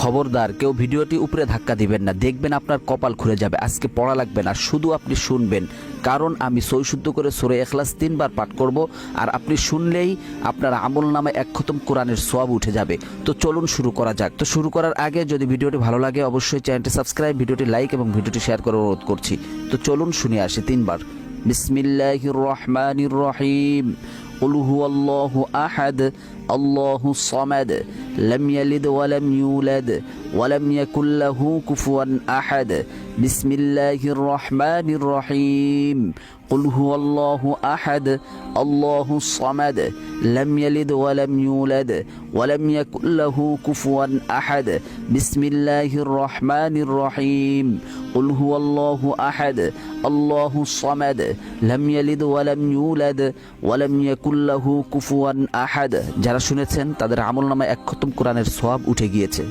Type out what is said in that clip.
খবরদার কেউ ভিডিওটি উপরে ধাক্কা দিবেন না, দেখবেন আপনার কপাল খুলে যাবে। আজকে পড়া লাগবে না, শুধু আপনি শুনবেন, কারণ আমি সই শুদ্ধ করে সূরা ইখলাস 3 বার পাঠ করব, আর আপনি শুনলেই আপনার আমল নামে 1 খতম কোরআনের সওয়াব উঠে যাবে। তো চলুন শুরু করা যাক। তো শুরু করার আগে যদি ভিডিওটি ভালো লাগে অবশ্যই চ্যানেলটি সাবস্ক্রাইব, ভিডিওটি লাইক এবং ভিডিওটি শেয়ার করার অনুরোধ করছি। তো চলুন শুনে আসি 3 বার। বিসমিল্লাহির রহমানির রহিম। قل هو الله أحد الله الصمد لم يلد ولم يولد ولم يكن له كفوا أحد بسم الله الرحمن الرحيم قل هو الله أحد الله الصمد لم يلد ولم يولد ولم يكن له كفوا أحد بسم الله الرحمن الرحيم قل هو الله أحد الله الصمد لم يلد ولم يولد ولم يكن له কুফুয়ান আহাদ। যারা শুনেছেন তাদের আমলনামায় 1 খতম কোরআনের সওয়াব উঠে গিয়েছে।